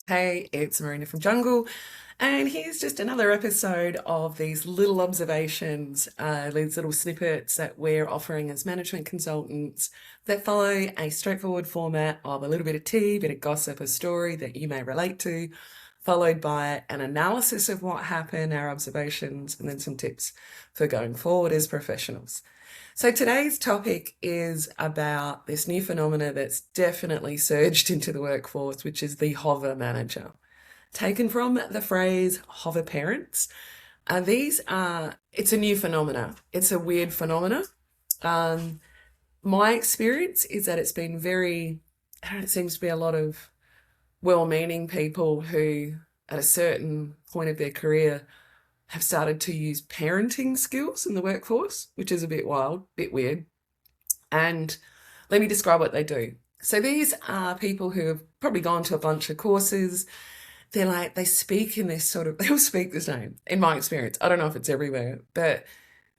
Hey, it's Marina from Jungle, and here's just another episode of these little observations, these little snippets that we're offering as management consultants that follow a straightforward format of a little bit of tea, a bit of gossip, a story that you may relate to, followed by an analysis of what happened, our observations, and then some tips for going forward as professionals. So today's topic is about this new phenomena that's definitely surged into the workforce, which is the hover manager. Taken from the phrase hover parents, it's a new phenomena. It's a weird phenomena. Um, my experience is that it's been it seems to be a lot of well-meaning people who, at a certain point of their career, have started to use parenting skills in the workforce, which is a bit wild, bit weird. And let me describe what they do. So these are people who have probably gone to a bunch of courses. They speak in this they all speak the same, in my experience. I don't know if it's everywhere, but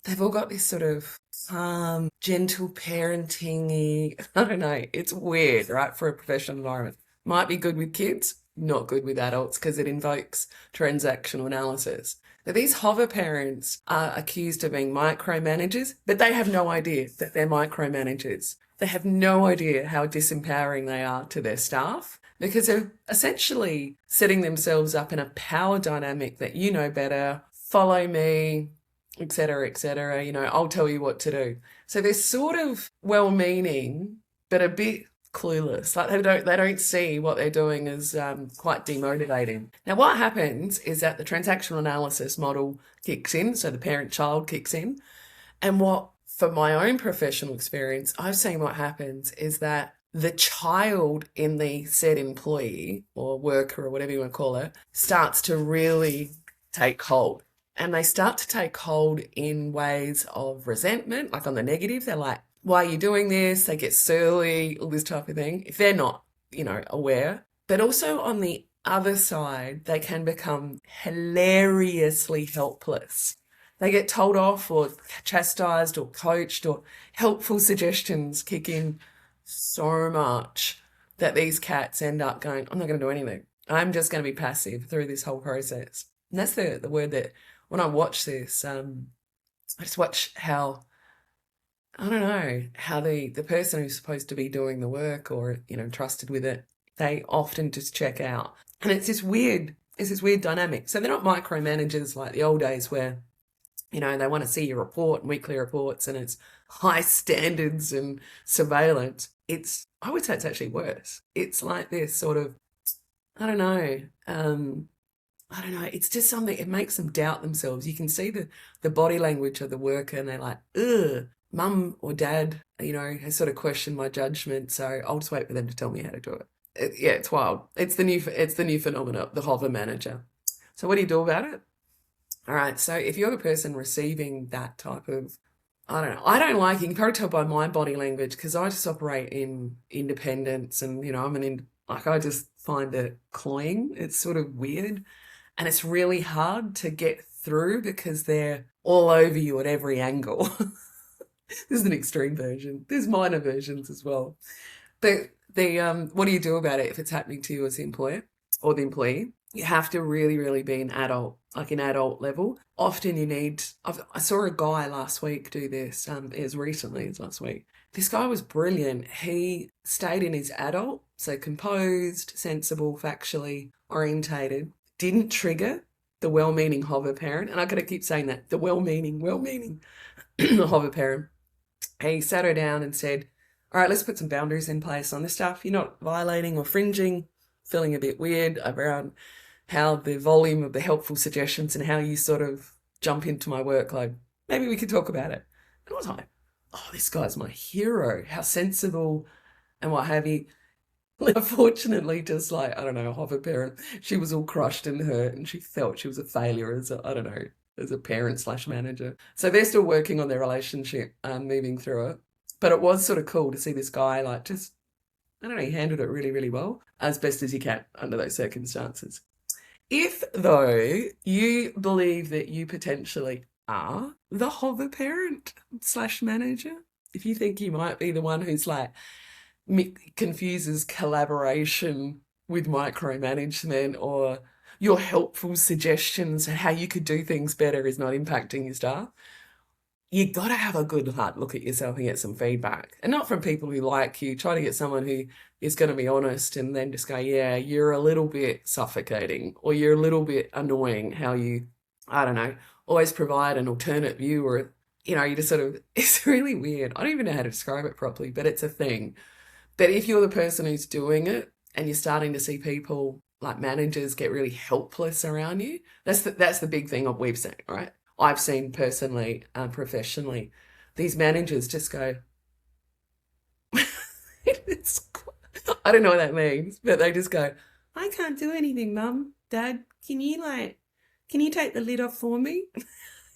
they've all got this sort of calm, gentle parenting. I don't know. It's weird, right, for a professional environment. Might be good with kids, not good with adults because it invokes transactional analysis. But these hover parents are accused of being micromanagers, but they have no idea that they're micromanagers. They have no idea how disempowering they are to their staff because they're essentially setting themselves up in a power dynamic that you know better, follow me, etc., etc. I'll tell you what to do. So they're sort of well-meaning, but a bit clueless. Like they don't see what they're doing as quite demotivating. Now, what happens is that the transactional analysis model kicks in, so the parent-child kicks in, and what, for my own professional experience, I've seen what happens is that the child in the said employee or worker or whatever you want to call it starts to really take hold. And they start to take hold in ways of resentment, like on the negative. They're like, why are you doing this? They get surly, all this type of thing, if they're not, aware. But also on the other side, they can become hilariously helpless. They get told off or chastised or coached or helpful suggestions kick in so much that these cats end up going, I'm not going to do anything. I'm just going to be passive through this whole process. And that's the word that when I watch this, I just watch how, I don't know, how the person who's supposed to be doing the work or, trusted with it, they often just check out. And it's this weird dynamic. So they're not micromanagers like the old days where, they want to see your report, weekly reports, and it's high standards and surveillance. I would say it's actually worse. It's like this sort of, I don't know, I don't know. It's just something, it makes them doubt themselves. You can see the body language of the worker and they're like, ugh, mum or dad, has sort of questioned my judgment. So I'll just wait for them to tell me how to do it. Yeah, it's wild. It's the new phenomenon, the hover manager. So what do you do about it? All right. So if you're the person receiving that type of, I don't know, you can probably tell by my body language because I just operate in independence and, I just find it cloying. It's sort of weird. And it's really hard to get through because they're all over you at every angle. This is an extreme version. There's minor versions as well. But what do you do about it if it's happening to you as the employer or the employee? You have to really, really be an adult, like an adult level. Often I saw a guy last week do this, as recently as last week. This guy was brilliant. He stayed in his adult, so composed, sensible, factually orientated, didn't trigger the well-meaning hover parent. And I gotta keep saying that, the well-meaning hover parent. He sat her down and said, all right, let's put some boundaries in place on this stuff. You're not violating or fringing, feeling a bit weird around how the volume of the helpful suggestions and how you sort of jump into my workload. Maybe we could talk about it. And I was like, oh, this guy's my hero. How sensible and what have you. Unfortunately, just like, I don't know, hover parent, she was all crushed and hurt and she felt she was a failure as a parent slash manager. So they're still working on their relationship and moving through it. But it was sort of cool to see this guy I don't know, he handled it really, really well, as best as he can under those circumstances. If, though, you believe that you potentially are the hover parent slash manager, if you think you might be the one who's like confuses collaboration with micromanagement, or your helpful suggestions and how you could do things better is not impacting your staff, you got to have a good hard look at yourself and get some feedback. And not from people who like you. Try to get someone who is going to be honest and then just go, yeah, you're a little bit suffocating, or you're a little bit annoying how you, I don't know, always provide an alternate view, or, you just sort of, it's really weird. I don't even know how to describe it properly, but it's a thing. But if you're the person who's doing it and you're starting to see people like managers get really helpless around you, that's the big thing we've seen, right? I've seen personally, professionally, these managers just go, it's, I don't know what that means, but they just go, I can't do anything, Mum, Dad. Can you take the lid off for me?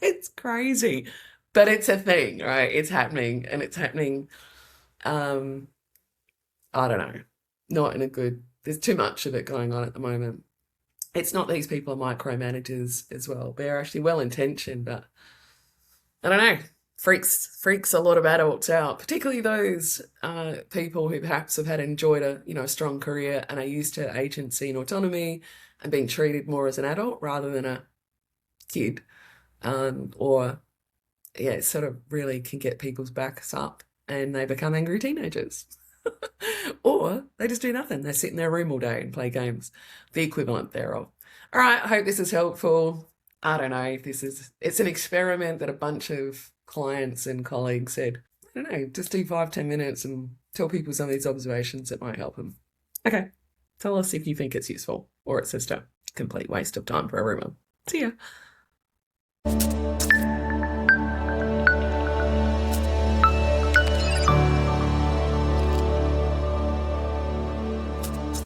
It's crazy, but it's a thing, right? It's happening, and it's happening. Um, I don't know, not in a good. There's too much of it going on at the moment. It's not these people are micromanagers as well. They're actually well intentioned, but I don't know. Freaks a lot of adults out, particularly those people who perhaps have had enjoyed a strong career and are used to agency and autonomy and being treated more as an adult rather than a kid, or yeah, it sort of really can get people's backs up and they become angry teenagers. Or they just do nothing. They sit in their room all day and play games, the equivalent thereof. All right, I hope this is helpful. I don't know if it's an experiment that a bunch of clients and colleagues said, I don't know, just do 5-10 minutes and tell people some of these observations that might help them. Okay, tell us if you think it's useful or it's just a complete waste of time for everyone. See ya.